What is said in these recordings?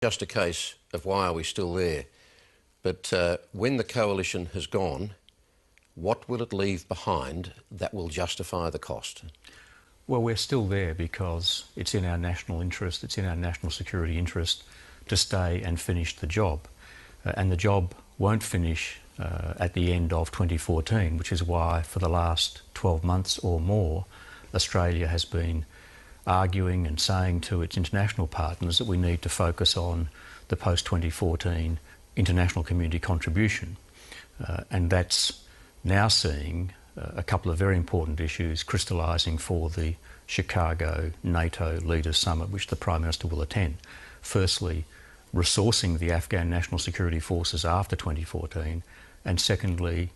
just a case of why are we still there, but when the coalition has gone, what will it leave behind that will justify the cost? Well, we're still there because it's in our national interest, it's in our national security interest to stay and finish the job. And the job won't finish at the end of 2014, which is why for the last 12 months or more, Australia has been arguing and saying to its international partners that we need to focus on the post-2014 international community contribution. And that's now seeing a couple of very important issues crystallising for the Chicago NATO Leaders Summit, which the Prime Minister will attend. Firstly, resourcing the Afghan National Security Forces after 2014, and secondly,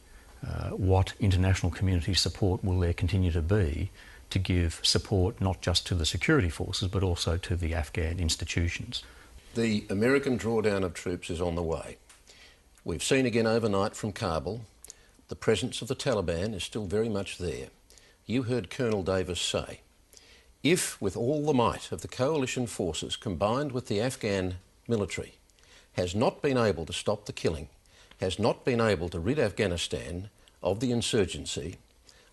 what international community support will there continue to be to give support not just to the security forces but also to the Afghan institutions. The American drawdown of troops is on the way. We've seen again overnight from Kabul, the presence of the Taliban is still very much there. You heard Colonel Davis say, if with all the might of the coalition forces combined with the Afghan military has not been able to stop the killing, has not been able to rid Afghanistan of the insurgency,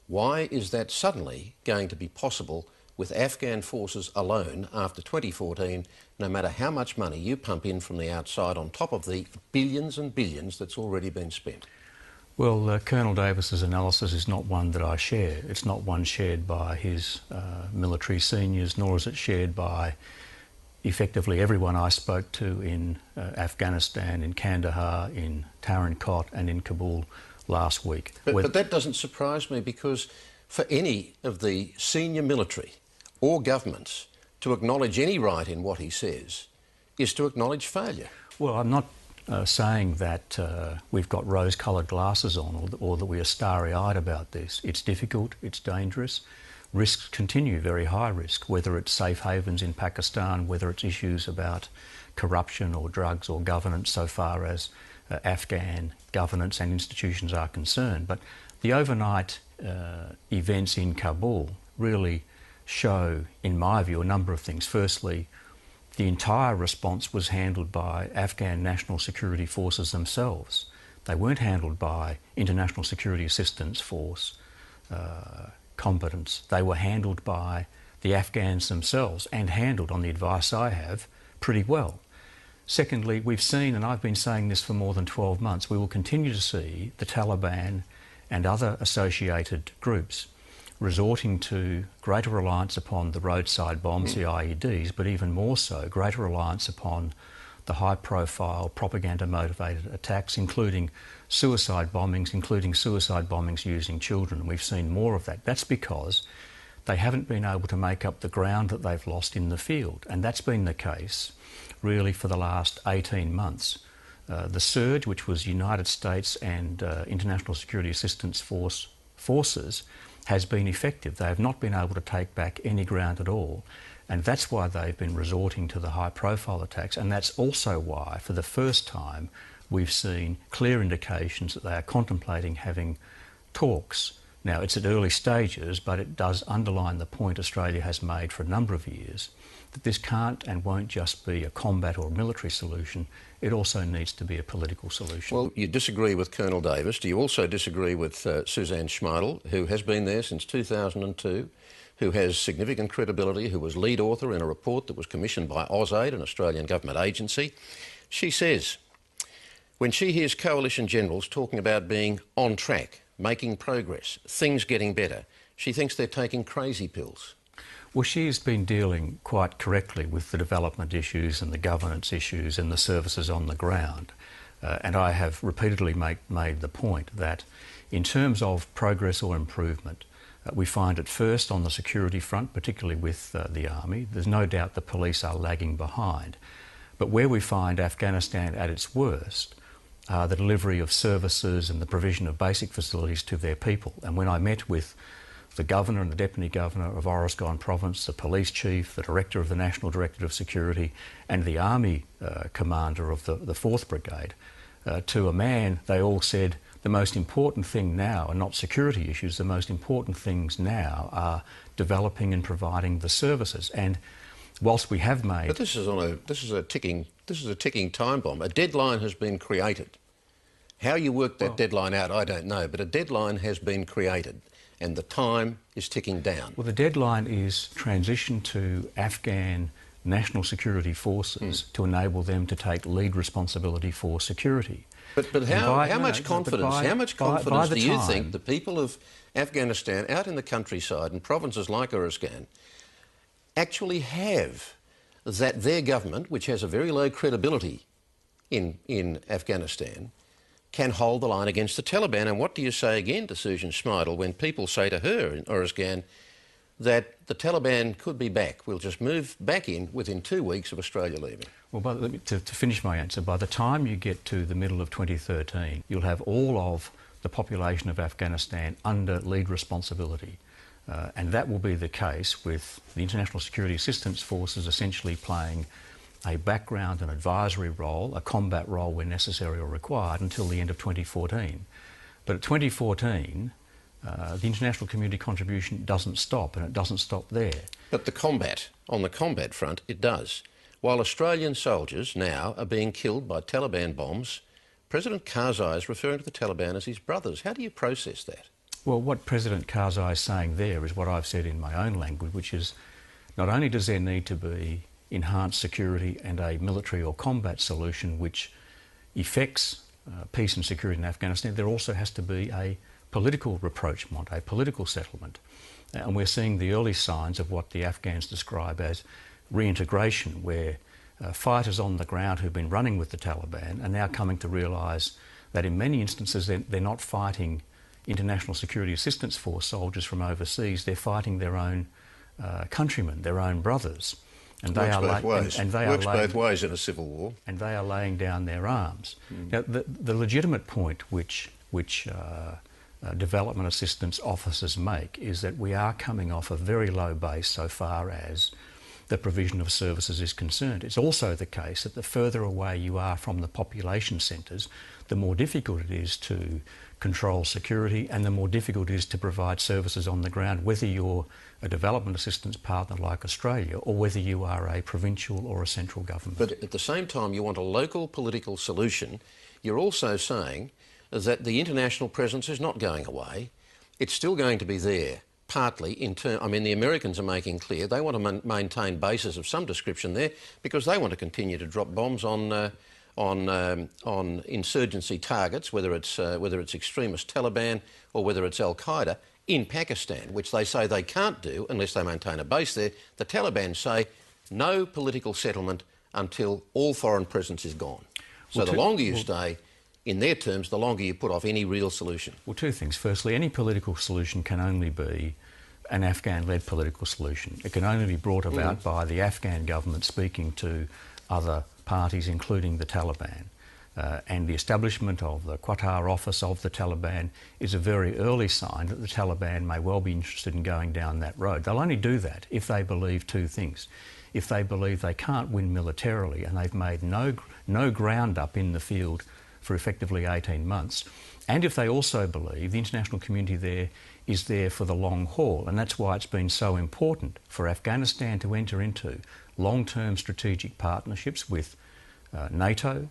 why is that suddenly going to be possible with Afghan forces alone after 2014, no matter how much money you pump in from the outside on top of the billions and billions that's already been spent? Well, Colonel Davis's analysis is not one that I share. It's not one shared by his military seniors, nor is it shared by effectively everyone I spoke to in Afghanistan, in Kandahar, in Tarankot and in Kabul last week. But that doesn't surprise me, because for any of the senior military or governments to acknowledge any right in what he says is to acknowledge failure. Well, I'm not saying that we've got rose-coloured glasses on or that we are starry-eyed about this. It's difficult, it's dangerous. Risks continue, very high risk, whether it's safe havens in Pakistan, whether it's issues about corruption or drugs or governance so far as Afghan governance and institutions are concerned. But the overnight events in Kabul really show, in my view, a number of things. Firstly, the entire response was handled by Afghan National Security Forces themselves. They weren't handled by International Security Assistance Force competence. They were handled by the Afghans themselves, and handled, on the advice I have, pretty well. Secondly, we've seen, and I've been saying this for more than 12 months, we will continue to see the Taliban and other associated groups resorting to greater reliance upon the roadside bombs, the IEDs, but even more so, greater reliance upon the high-profile propaganda-motivated attacks, including suicide bombings using children. We've seen more of that. That's because they haven't been able to make up the ground that they've lost in the field, and that's been the case really for the last 18 months. The surge, which was United States and International Security Assistance forces, has been effective. They have not been able to take back any ground at all, and that's why they've been resorting to the high-profile attacks, and that's also why, for the first time, we've seen clear indications that they are contemplating having talks. Now, it's at early stages, but it does underline the point Australia has made for a number of years, that this can't and won't just be a combat or military solution, it also needs to be a political solution. Well, you disagree with Colonel Davis. Do you also disagree with Suzanne Schmeidel, who has been there since 2002, who has significant credibility, who was lead author in a report that was commissioned by AusAid, an Australian government agency? She says, when she hears coalition generals talking about being on track, making progress, things getting better, she thinks they're taking crazy pills. Well, she's been dealing quite correctly with the development issues and the governance issues and the services on the ground. And I have repeatedly made the point that in terms of progress or improvement, we find it first on the security front, particularly with the Army. There's no doubt the police are lagging behind. But where we find Afghanistan at its worst are the delivery of services and the provision of basic facilities to their people. And when I met with the Governor and the Deputy Governor of Oruzgan Province, the Police Chief, the Director of the National Directorate of Security and the Army Commander of the 4th Brigade, to a man, they all said the most important thing now are not security issues, the most important things now are developing and providing the services. And whilst we have made... But this is a ticking time bomb. A deadline has been created. How you work that deadline out, I don't know, but a deadline has been created and the time is ticking down. Well, the deadline is transition to Afghan national security forces to enable them to take lead responsibility for security. But how much confidence do you think the people of Afghanistan out in the countryside and provinces like Uruzgan actually have that their government, which has a very low credibility in Afghanistan, can hold the line against the Taliban? And what do you say again to Susan Schmeidel when people say to her in Uruzgan that the Taliban could be back, we'll just move back in within 2 weeks of Australia leaving? Well, to finish my answer, by the time you get to the middle of 2013, you'll have all of the population of Afghanistan under lead responsibility. And that will be the case with the International Security Assistance Forces essentially playing a background and advisory role, a combat role where necessary or required, until the end of 2014. But at 2014, the international community contribution doesn't stop, and it doesn't stop there. But on the combat front, it does. While Australian soldiers now are being killed by Taliban bombs, President Karzai is referring to the Taliban as his brothers. How do you process that? Well, what President Karzai is saying there is what I've said in my own language, which is not only does there need to be enhanced security and a military or combat solution which effects peace and security in Afghanistan, there also has to be a political rapprochement, a political settlement. And we're seeing the early signs of what the Afghans describe as reintegration, where fighters on the ground who've been running with the Taliban are now coming to realise that in many instances they're not fighting International Security Assistance Force soldiers from overseas, they're fighting their own countrymen, their own brothers. And Works both ways in a civil war. And they are laying down their arms. Now, the legitimate point which development assistance officers make is that we are coming off a very low base so far as the provision of services is concerned. It's also the case that the further away you are from the population centres, the more difficult it is to control security and the more difficult it is to provide services on the ground, whether you're a development assistance partner like Australia or whether you are a provincial or a central government. But at the same time, you want a local political solution. You're also saying that the international presence is not going away. It's still going to be there, partly in turn. I mean, the Americans are making clear they want to maintain bases of some description there because they want to continue to drop bombs on insurgency targets, whether it's extremist Taliban or whether it's Al-Qaeda, in Pakistan, which they say they can't do unless they maintain a base there. The Taliban say no political settlement until all foreign presence is gone. So the longer you stay, in their terms, the longer you put off any real solution. Well, two things. Firstly, any political solution can only be an Afghan-led political solution. It can only be brought about by the Afghan government speaking to other parties, including the Taliban. And the establishment of the Qatar office of the Taliban is a very early sign that the Taliban may well be interested in going down that road. They'll only do that if they believe two things. If they believe they can't win militarily and they've made no ground up in the field for effectively 18 months, and if they also believe the international community there is there for the long haul. And that's why it's been so important for Afghanistan to enter into long-term strategic partnerships with NATO.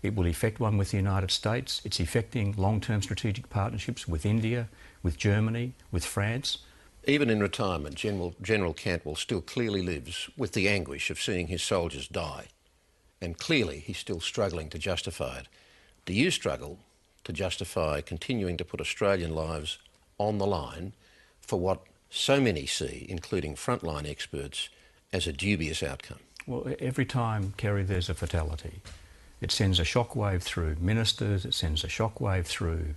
It will effect one with the United States. It's effecting long-term strategic partnerships with India, with Germany, with France. Even in retirement, General Cantwell still clearly lives with the anguish of seeing his soldiers die. And clearly he's still struggling to justify it. Do you struggle to justify continuing to put Australian lives on the line for what so many see, including frontline experts, as a dubious outcome? Well, every time, Kerry, there's a fatality, it sends a shockwave through ministers, it sends a shockwave through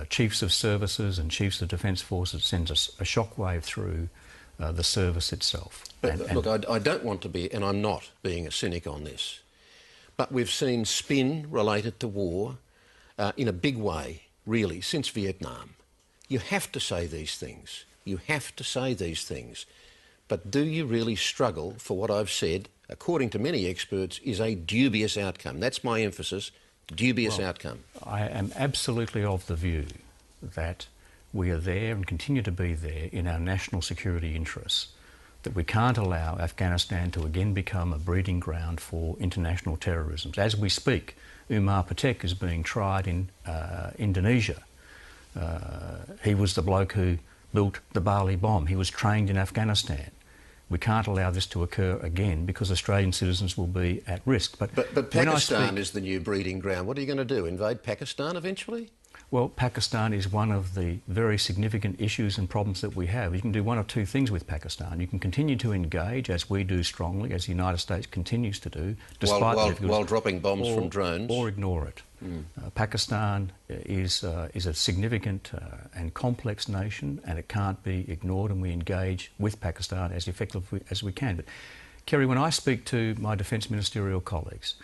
chiefs of services and chiefs of defence forces, it sends a shockwave through the service itself. But look, I don't want to be, and I'm not being a cynic on this, but we've seen spin related to war in a big way, really, since Vietnam. You have to say these things. You have to say these things. But do you really struggle for what I've said, according to many experts, is a dubious outcome? That's my emphasis, dubious outcome. I am absolutely of the view that we are there and continue to be there in our national security interests. that we can't allow Afghanistan to again become a breeding ground for international terrorism. As we speak, Umar Patek is being tried in Indonesia. He was the bloke who built the Bali bomb. He was trained in Afghanistan. We can't allow this to occur again because Australian citizens will be at risk. But Pakistan is the new breeding ground. What are you going to do, invade Pakistan eventually? Well, Pakistan is one of the very significant issues and problems that we have. You can do one of two things with Pakistan. You can continue to engage, as we do strongly, as the United States continues to do, despite while dropping bombs from drones. Or ignore it. Pakistan is a significant and complex nation, and it can't be ignored, and we engage with Pakistan as effectively as we can. But, Kerry, when I speak to my defence ministerial colleagues,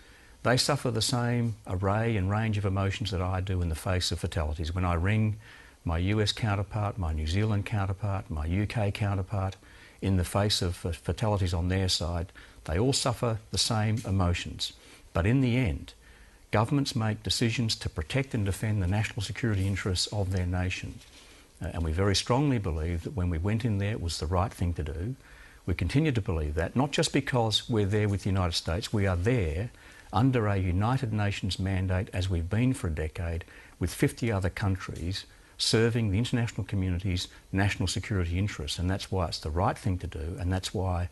they suffer the same array and range of emotions that I do in the face of fatalities. When I ring my US counterpart, my New Zealand counterpart, my UK counterpart, in the face of fatalities on their side, they all suffer the same emotions. But in the end, governments make decisions to protect and defend the national security interests of their nation. And we very strongly believe that when we went in there, it was the right thing to do. We continue to believe that, not just because we're there with the United States, we are there under a United Nations mandate, as we've been for a decade, with 50 other countries serving the international community's national security interests. And that's why it's the right thing to do, and that's why